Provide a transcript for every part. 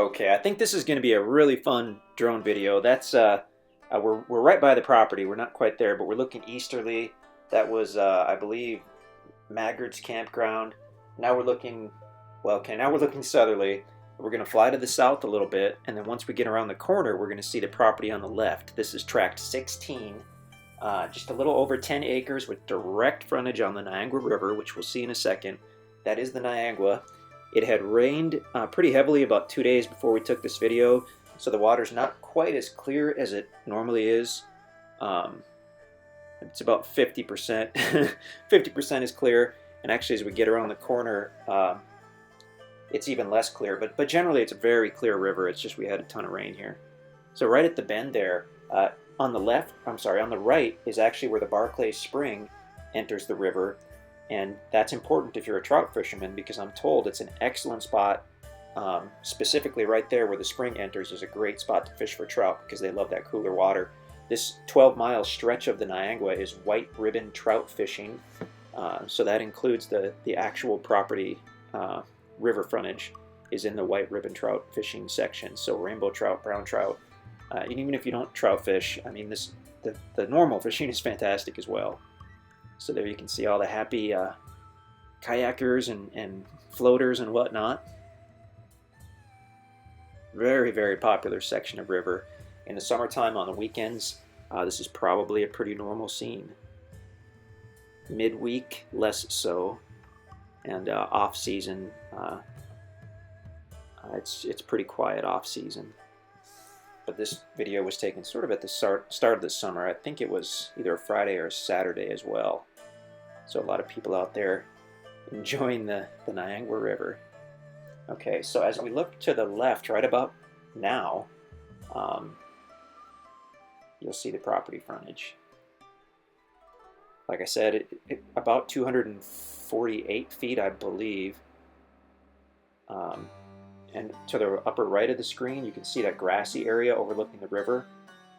Okay, I think this is going to be a really fun drone video. We're right by the property. We're not quite there, but we're looking easterly. That was I believe Maggard's campground. Now we're looking, well, okay, now we're looking southerly. We're going to fly to the south a little bit, and then once we get around the corner, we're going to see the property on the left. This is tract 16, just a little over 10 acres with direct frontage on the Niangua River, which we'll see in a second. That is the Niangua. It had rained pretty heavily about 2 days before we took this video, so the water's not quite as clear as it normally is. It's about 50%. 50% is clear, and actually as we get around the corner, it's even less clear, but generally it's a very clear river. It's just we had a ton of rain here. So right at the bend there, on the right is actually where the Barclay Spring enters the river, and that's important if you're a trout fisherman because I'm told it's an excellent spot. Specifically right there where the spring enters is a great spot to fish for trout because they love that cooler water. This 12-mile stretch of the Niangua is white ribbon trout fishing, so that includes the actual property. River frontage is in the white ribbon trout fishing section, so rainbow trout, brown trout, and even if you don't trout fish, I mean the normal fishing is fantastic as well. So there you can see all the happy kayakers and floaters and whatnot. Very, very popular section of river. In the summertime on the weekends, this is probably a pretty normal scene. Midweek, less so, and off season, it's pretty quiet off season. But this video was taken sort of at the start of the summer. I think it was either a Friday or a Saturday as well. So a lot of people out there enjoying the Niangua River. Okay, so as we look to the left, right about now, you'll see the property frontage. Like I said, about 248 feet, I believe. And to the upper right of the screen, you can see that grassy area overlooking the river.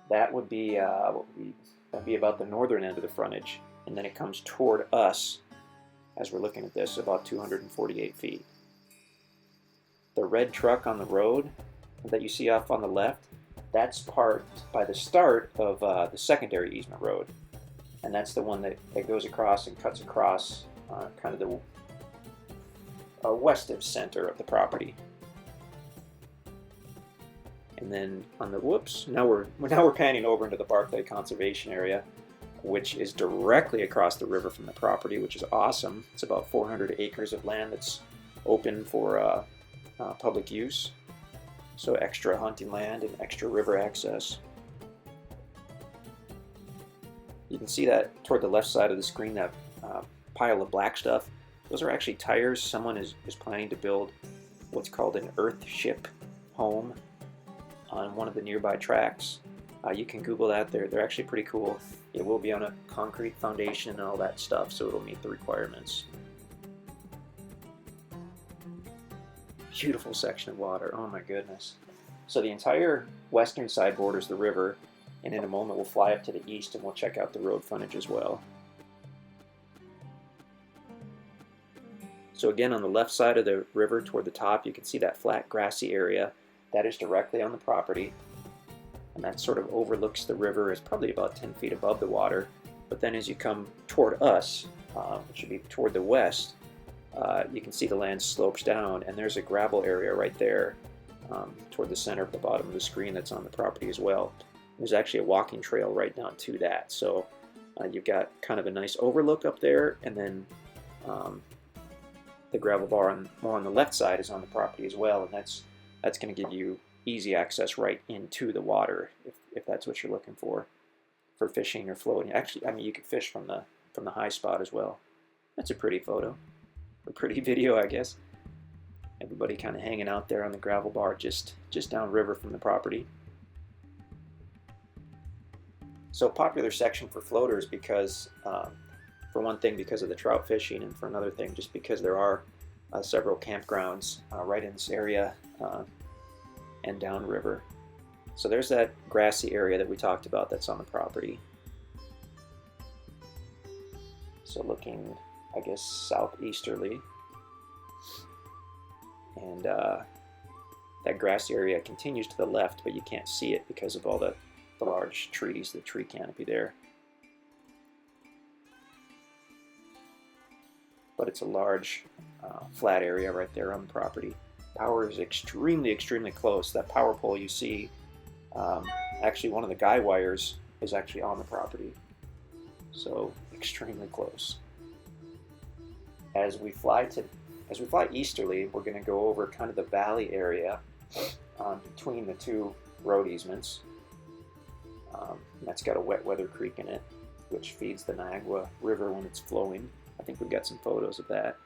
That would be that'd be about the northern end of the frontage, and then it comes toward us as we're looking at this, about 248 feet. The red truck on the road that you see off on the left, that's parked by the start of the secondary easement road. And that's the one that goes across and cuts across kind of the west of center of the property. And then on the now we're panning over into the Barclay Conservation Area, which is directly across the river from the property, which is awesome. It's about 400 acres of land that's open for public use, so extra hunting land and extra river access. You can see that toward the left side of the screen, that pile of black stuff. Those are actually tires. Someone is planning to build what's called an earth ship home on one of the nearby tracks. You can Google that. They're actually pretty cool. It will be on a concrete foundation and all that stuff, so it'll meet the requirements. Beautiful section of water. Oh my goodness. So the entire western side borders the river, and in a moment we'll fly up to the east and we'll check out the road frontage as well. So again, on the left side of the river toward the top, you can see that flat grassy area. That is directly on the property, and that sort of overlooks the river. It's probably about 10 feet above the water. But then as you come toward us, which should be toward the west, you can see the land slopes down, and there's a gravel area right there toward the center of the bottom of the screen that's on the property as well. There's actually a walking trail right down to that, so you've got kind of a nice overlook up there, and then the gravel bar more on the left side is on the property as well, and that's going to give you easy access right into the water if that's what you're looking for fishing or floating. Actually, I mean, you could fish from the high spot as well. That's a pretty photo, a pretty video, I guess. Everybody kind of hanging out there on the gravel bar just downriver from the property. So popular section for floaters because, for one thing, because of the trout fishing, and for another thing, just because there are several campgrounds right in this area and downriver. So there's that grassy area that we talked about that's on the property. So looking, I guess, southeasterly. And that grassy area continues to the left, but you can't see it because of all the large trees, the tree canopy there. But it's a large flat area right there on the property. Power is extremely close. That power pole you see, actually one of the guy wires is actually on the property, so extremely close. As we fly easterly, we're going to go over kind of the valley area between the two road easements. That's got a wet weather creek in it, which feeds the Niangua River when it's flowing. I think we've got some photos of that.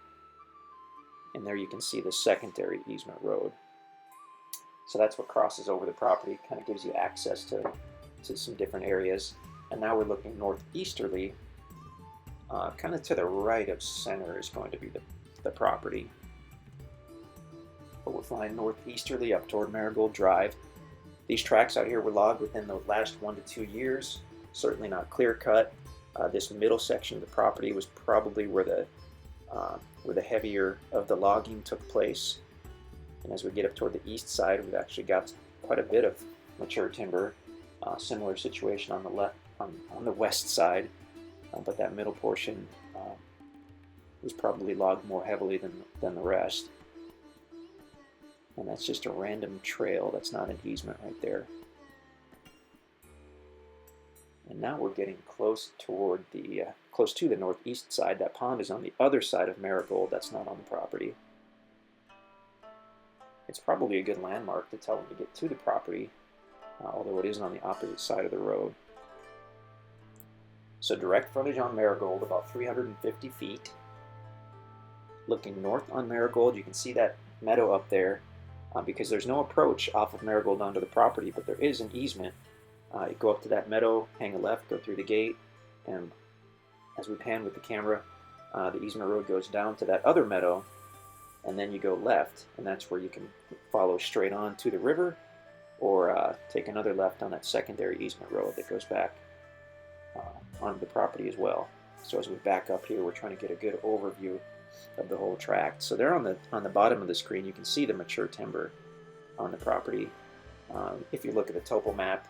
And there you can see the secondary easement road. So that's what crosses over the property, kind of gives you access to some different areas. And now we're looking northeasterly. Kind of to the right of center is going to be the property. But we're flying northeasterly up toward Marigold Drive. These tracts out here were logged within the last 1 to 2 years. Certainly not clear cut. This middle section of the property was probably where the heavier of the logging took place. And as we get up toward the east side, we've actually got quite a bit of mature timber. Similar situation on the left, on the west side, but that middle portion was probably logged more heavily than the rest. And that's just a random trail. That's not an easement right there. And now we're getting close to the northeast side. That pond is on the other side of Marigold. That's not on the property. It's probably a good landmark to tell them to get to the property, although it is on the opposite side of the road. So direct frontage on Marigold, about 350 feet. Looking north on Marigold, you can see that meadow up there, because there's no approach off of Marigold onto the property, but there is an easement. You go up to that meadow, hang a left, go through the gate, and as we pan with the camera, the easement road goes down to that other meadow, and then you go left, and that's where you can follow straight on to the river, or take another left on that secondary easement road that goes back onto the property as well. So as we back up here, we're trying to get a good overview of the whole tract. So there on the bottom of the screen, you can see the mature timber on the property. If you look at the topo map,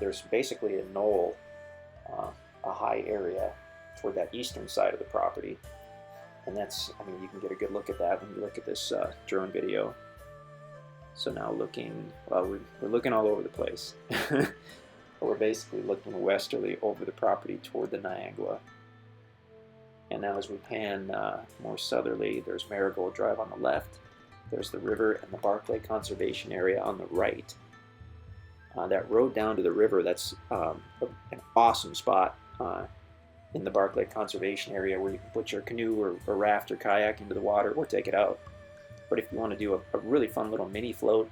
there's basically a knoll, a high area toward that eastern side of the property. And that's, I mean, you can get a good look at that when you look at this drone video. So now we're looking all over the place. We're basically looking westerly over the property toward the Niangua. And now as we pan more southerly, there's Marigold Drive on the left. There's the river and the Barclay Conservation Area on the right. That road down to the river, that's an awesome spot in the Barclay Conservation Area where you can put your canoe or raft or kayak into the water or take it out. But if you want to do a really fun little mini float,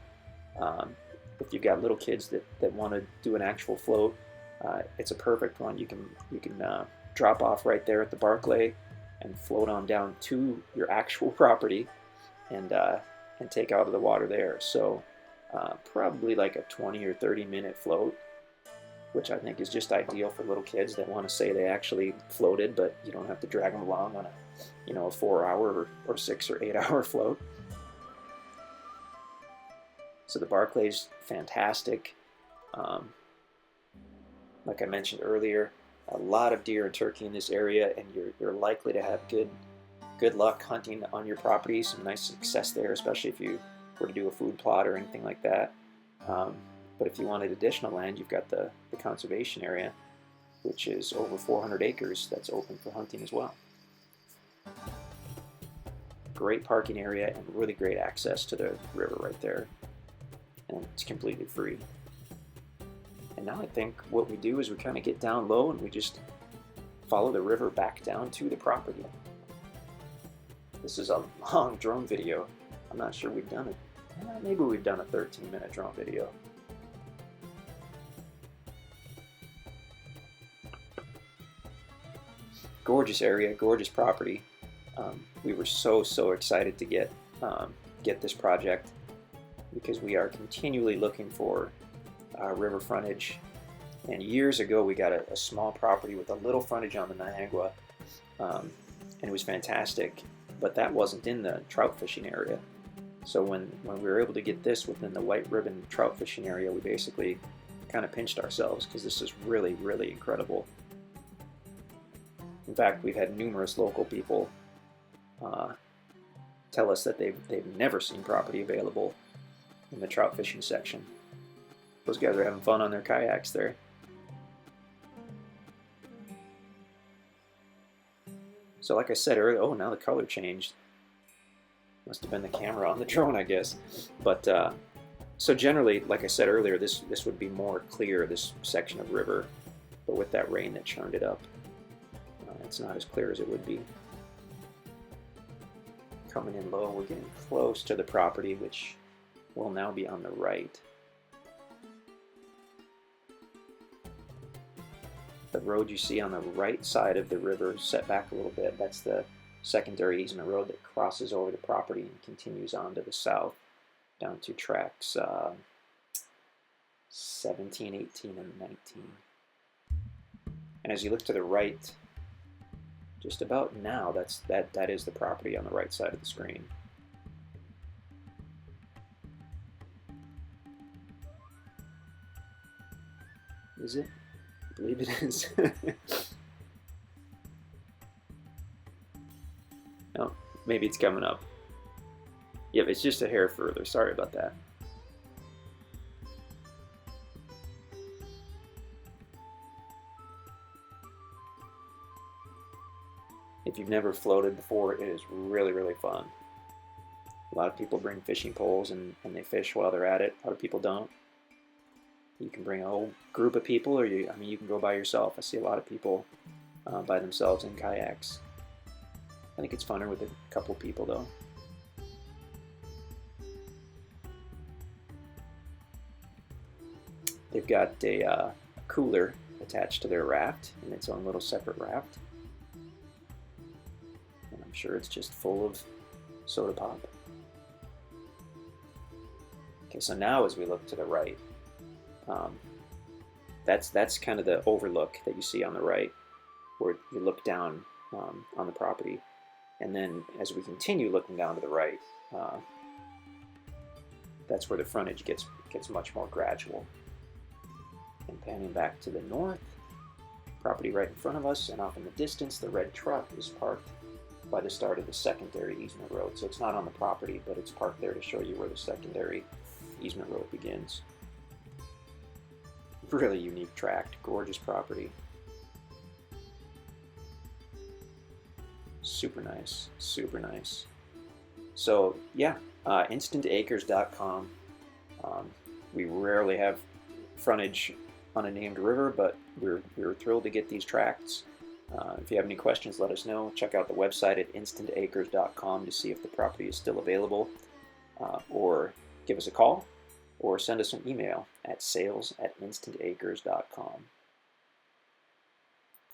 if you've got little kids that want to do an actual float, it's a perfect one. You can drop off right there at the Barclay and float on down to your actual property and take out of the water there. So probably like a 20 or 30 minute float, which I think is just ideal for little kids that want to say they actually floated, but you don't have to drag them along on a 4 hour or 6 or 8 hour float. So the Barclay's fantastic. Like I mentioned earlier, a lot of deer and turkey in this area, and you're likely to have good luck hunting on your property. Some nice success there, especially if you were to do a food plot or anything like that. But if you wanted additional land, you've got the conservation area, which is over 400 acres that's open for hunting as well. Great parking area and really great access to the river right there. And it's completely free. And now I think what we do is we kind of get down low and we just follow the river back down to the property. This is a long drone video. I'm not sure we've done it. Maybe we've done a 13-minute drone video. Gorgeous area, gorgeous property. We were so excited to get this project because we are continually looking for river frontage. And years ago we got a small property with a little frontage on the Niangua, and it was fantastic, but that wasn't in the trout fishing area. So when we were able to get this within the white ribbon trout fishing area, we basically kind of pinched ourselves, because this is really, really incredible. In fact, we've had numerous local people tell us that they've never seen property available in the trout fishing section. Those guys are having fun on their kayaks there. So like I said earlier, oh, now the color changed. Must have been the camera on the drone, I guess. But so generally, like I said earlier, this would be more clear, this section of river. But with that rain that churned it up, it's not as clear as it would be. Coming in low, we're getting close to the property, which will now be on the right. The road you see on the right side of the river, set back a little bit, that's the secondary easement road that crosses over the property and continues on to the south, down to tracts 17, 18, and 19. And as you look to the right, just about now, that is the property on the right side of the screen. Is it? I believe it is. No, maybe it's coming up. Yep, it's just a hair further. Sorry about that. If you've never floated before, it is really, really fun. A lot of people bring fishing poles and they fish while they're at it. A lot of people don't. You can bring a whole group of people, or you can go by yourself. I see a lot of people by themselves in kayaks. I think it's funner with a couple people though. They've got a cooler attached to their raft, and its own little separate raft. And I'm sure it's just full of soda pop. Okay, so now as we look to the right, that's kind of the overlook that you see on the right, where you look down on the property. And then as we continue looking down to the right, that's where the frontage gets much more gradual. And panning back to the north, property right in front of us, and off in the distance, the red truck is parked by the start of the secondary easement road. So it's not on the property, but it's parked there to show you where the secondary easement road begins. Really unique tract, gorgeous property. Super nice, super nice. So yeah, InstantAcres.com. We rarely have frontage on a named river, but we were thrilled to get these tracts. If you have any questions, let us know. Check out the website at InstantAcres.com to see if the property is still available, or give us a call, or send us an email at sales@InstantAcres.com.